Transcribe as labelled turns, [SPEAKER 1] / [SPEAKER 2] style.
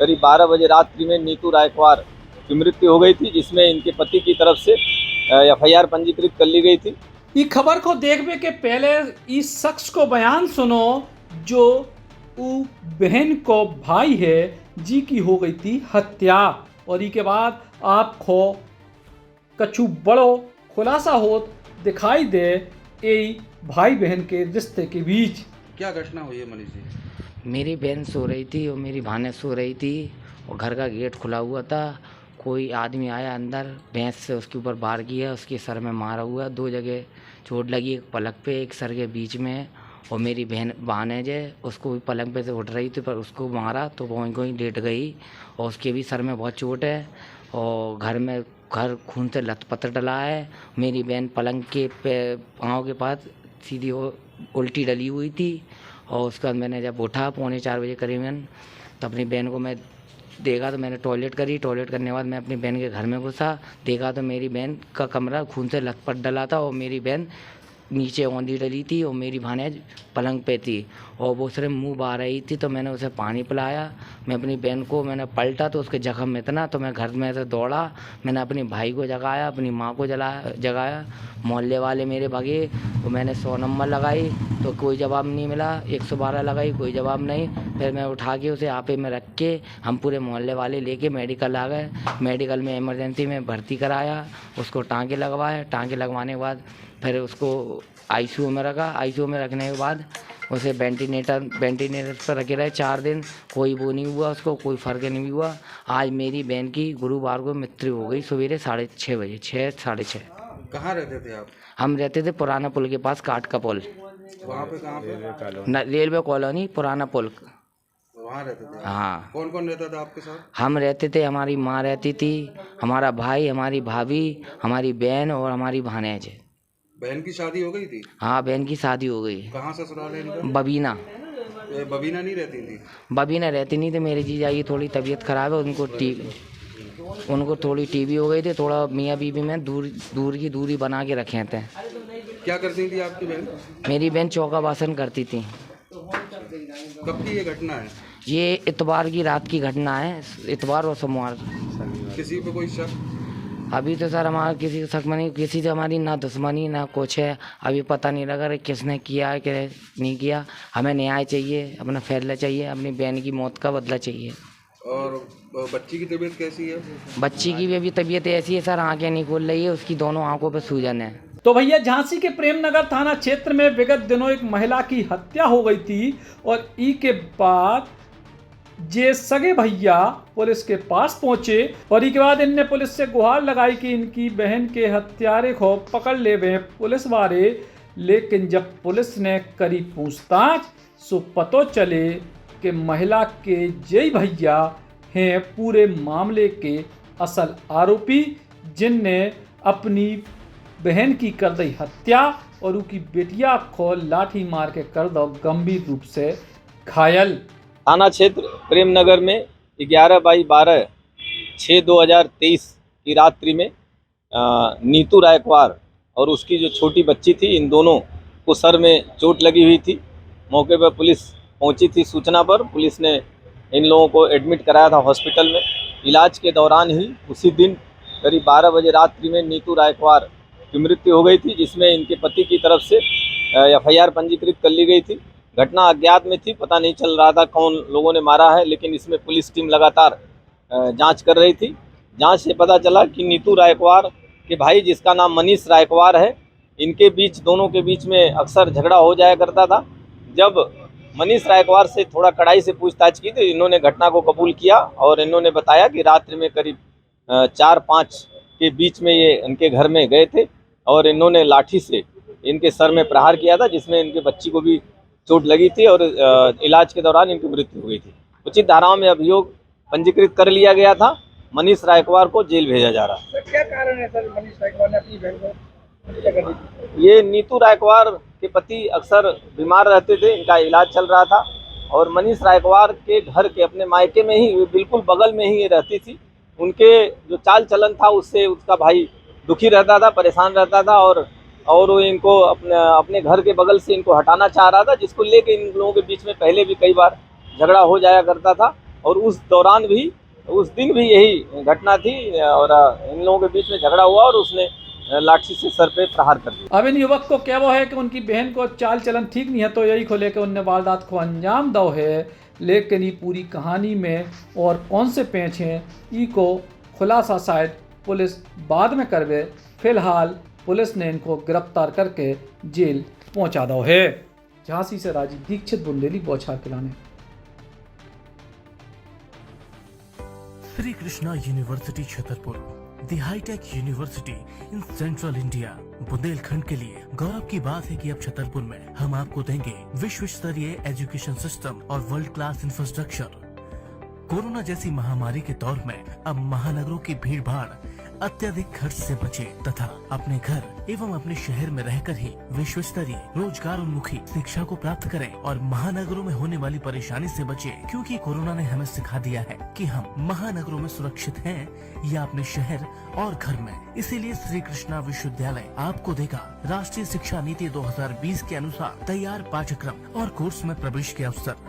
[SPEAKER 1] करीब 12 बजे रात्रि में नीतू रायकवार की मृत्यु हो गई थी, जिसमें इनके पति की तरफ से एफआईआर पंजीकृत कर ली गई थी।
[SPEAKER 2] ये खबर को देखने के पहले इस शख्स को बयान सुनो जो उ बहन को भाई है जी की हो गई थी हत्या, और इसके बाद आपको कछु बड़ो खुलासा हो दिखाई दे यही भाई बहन के रिश्ते के बीच।
[SPEAKER 3] क्या घटना हुई है मनीष जी?
[SPEAKER 4] मेरी बहन सो रही थी और मेरी भाने सो रही थी और घर का गेट खुला हुआ था। कोई आदमी आया अंदर, भैंस से उसके ऊपर वार किया, उसके सर में मारा हुआ, 2 जगह चोट लगी, एक पलक पे एक सर के बीच में। और मेरी बहन भानेज है, उसको भी पलंग पे से उठ रही थी पर उसको मारा तो वहीं को ही लेट गई और उसके भी सर में बहुत चोट है और घर खून से लथपथ डला है। मेरी बहन पलंग के पाँव के पास सीधी उल्टी डली हुई थी और उसके बाद मैंने जब उठा 3:45 बजे करीबन तो अपनी बहन को मैं देखा तो मैंने टॉयलेट करी। टॉयलेट करने के बाद मैं अपनी बहन के घर में घुसा, देखा तो मेरी बहन का कमरा खून से लथपथ डला था और मेरी बहन नीचे औंधी डली थी और मेरी भानेज पलंग पे थी और वो सिर्फ मुंह बहा रही थी। तो मैंने उसे पानी पिलाया। मैं अपनी बहन को मैंने पलटा तो उसके जख्म में इतना, तो मैं घर में से दौड़ा। मैंने अपने भाई को जगाया, अपनी माँ को जगाया। मोहल्ले वाले मेरे भगे तो मैंने 100 नंबर लगाई तो कोई जवाब नहीं मिला। 112 लगाई, कोई जवाब नहीं। फिर मैं उठा के उसे आपे में रख के हम पूरे मोहल्ले वाले लेके मेडिकल आ गए। मेडिकल में इमरजेंसी में भर्ती कराया, उसको टाँके लगवाए। टाँके लगवाने के बाद फिर उसको आईसीयू में रखा। आईसीयू में रखने के बाद उसे वेंटिलेटर पर रखे रहे 4 दिन। कोई वो नहीं हुआ, उसको कोई फ़र्क नहीं हुआ। आज मेरी बहन की गुरुवार को मृत्यु हो गई सवेरे 6:30 बजे, 6 साढ़े 6।
[SPEAKER 3] कहाँ रहते थे आप?
[SPEAKER 4] हम रहते थे पुराना पुल के पास, काट का पुल।
[SPEAKER 3] वहाँ पे कहाँ पे?
[SPEAKER 4] रेलवे कॉलोनी पुराना पुल,
[SPEAKER 3] वहाँ रहते थे?
[SPEAKER 4] हाँ।
[SPEAKER 3] कौन कौन रहता था आपके साथ?
[SPEAKER 4] हम रहते थे, हमारी माँ रहती थी, हमारा भाई, हमारी भाभी, हमारी बहन और हमारी भानेज।
[SPEAKER 3] बहन की शादी हो गई थी?
[SPEAKER 4] हाँ, बहन की शादी हो गई।
[SPEAKER 3] कहाँ ससुराल है इनका?
[SPEAKER 4] बबीना।
[SPEAKER 3] ये बबीना नहीं रहती थी?
[SPEAKER 4] बबीना रहती नहीं थी। मेरी जीजा की थोड़ी तबीयत खराब है, उनको थोड़ी टीबी हो गई थी। थोड़ा मियाँ बीवी में दूर की दूरी बना के रखे थे।
[SPEAKER 3] क्या करती थी आपकी बहन?
[SPEAKER 4] मेरी बहन चौका बासन करती थी।
[SPEAKER 3] कब की ये घटना है?
[SPEAKER 4] ये इतवार की रात की घटना है, इतवार और सोमवार।
[SPEAKER 3] किसी पे कोई शक?
[SPEAKER 4] अभी तो सर हमारा किसी शक में नहीं, किसी से हमारी ना दुश्मनी ना कुछ है। अभी पता नहीं लगा किसने किया है कि नहीं किया। हमें न्याय चाहिए, अपना फैसला चाहिए, अपनी बहन की मौत का बदला चाहिए।
[SPEAKER 3] और बच्ची की तबीयत कैसी है?
[SPEAKER 4] बच्ची की भी अभी तबीयत ऐसी है सर, आंखें नहीं खोल रही है, उसकी दोनों आंखों पे सूजन है।
[SPEAKER 2] तो भैया झांसी के प्रेमनगर थाना क्षेत्र में विगत दिनों एक महिला की हत्या हो गई थी और ई के बाद जे सगे भैया पुलिस के पास पहुंचे और इसके बाद इनने पुलिस से गुहार लगाई कि इनकी बहन के हत्यारे को पकड़ ले वे पुलिस वाले। लेकिन जब पुलिस ने करी पूछताछ सो पतो चले कि महिला के जय भैया हैं पूरे मामले के असल आरोपी, जिनने अपनी बहन की कर दी हत्या और उनकी बेटिया को लाठी मार के कर दो गंभीर रूप से घायल।
[SPEAKER 1] थाना क्षेत्र प्रेमनगर में 11/12/6/2023 की रात्रि में नीतू रायकवार और उसकी जो छोटी बच्ची थी, इन दोनों को सर में चोट लगी हुई थी। मौके पर पुलिस पहुंची थी। सूचना पर पुलिस ने इन लोगों को एडमिट कराया था हॉस्पिटल में। इलाज के दौरान ही उसी दिन करीब 12 बजे रात्रि में नीतू रायकवार की मृत्यु हो गई थी, जिसमें इनके पति की तरफ से एफआईआर पंजीकृत कर ली गई थी। घटना अज्ञात में थी, पता नहीं चल रहा था कौन लोगों ने मारा है, लेकिन इसमें पुलिस टीम लगातार जांच कर रही थी। जांच से पता चला कि नीतू रायकवार के भाई, जिसका नाम मनीष रायकवार है, इनके बीच, दोनों के बीच में अक्सर झगड़ा हो जाया करता था। जब मनीष रायकवार से थोड़ा कड़ाई से पूछताछ की तो इन्होंने घटना को कबूल किया और इन्होंने बताया कि रात्रि में करीब 4-5 के बीच में ये इनके घर में गए थे और इन्होंने लाठी से इनके सर में प्रहार किया था, जिसमें इनके बच्ची को भी चोट लगी थी और इलाज के दौरान इनकी मृत्यु हुई थी। उचित धाराओं में अभियोग पंजीकृत कर लिया गया था। मनीष रायकवार को जेल भेजा जा रहा है।
[SPEAKER 5] क्या कारण है सर मनीष रायकवार ने अपनी बहन को हत्या कर दी?
[SPEAKER 1] ये नीतू रायकवार के पति अक्सर बीमार रहते थे, इनका इलाज चल रहा था और मनीष रायकवार के घर के अपने मायके में ही, बिल्कुल बगल में ही ये रहती थी। उनके जो चाल चलन था उससे उसका भाई दुखी रहता था, परेशान रहता था और वो इनको अपने घर के बगल से इनको हटाना चाह रहा था, जिसको लेके इन लोगों के बीच में पहले भी कई बार झगड़ा हो जाया करता था। और उस दौरान भी, उस दिन भी यही घटना थी और इन लोगों के बीच में झगड़ा हुआ और उसने लाठी से सर पे प्रहार कर दिया।
[SPEAKER 2] अब इन युवक को क्या वो है कि उनकी बहन को चाल चलन ठीक नहीं है, तो यही को लेकर उनने वारदात को अंजाम दो है। लेकिन ये पूरी कहानी में और कौन से पेच हैं, ई को खुलासा शायद पुलिस बाद में करवे। फिलहाल पुलिस ने इनको गिरफ्तार करके जेल पहुंचा दो है। झांसी से राजीव दीक्षित, बुंदेली बौछार पिलाने।
[SPEAKER 6] Shri Krishna university Chhatarpur, the hitech university in central India. Bundelkhand के लिए गौरव की बात है कि अब छतरपुर में हम आपको देंगे विश्व स्तरीय एजुकेशन सिस्टम और वर्ल्ड क्लास इंफ्रास्ट्रक्चर। कोरोना जैसी महामारी के दौर में अब महानगरों की भीड़ भाड़, अत्यधिक खर्च से बचे तथा अपने घर एवं अपने शहर में रहकर ही विश्व स्तरीय रोजगार उन्मुखी शिक्षा को प्राप्त करें और महानगरों में होने वाली परेशानी से बचे, क्योंकि कोरोना ने हमें सिखा दिया है कि हम महानगरों में सुरक्षित हैं या अपने शहर और घर में। इसीलिए श्री कृष्णा विश्वविद्यालय आपको देगा राष्ट्रीय शिक्षा नीति 2020 के अनुसार तैयार पाठ्यक्रम और कोर्स में प्रवेश के अवसर।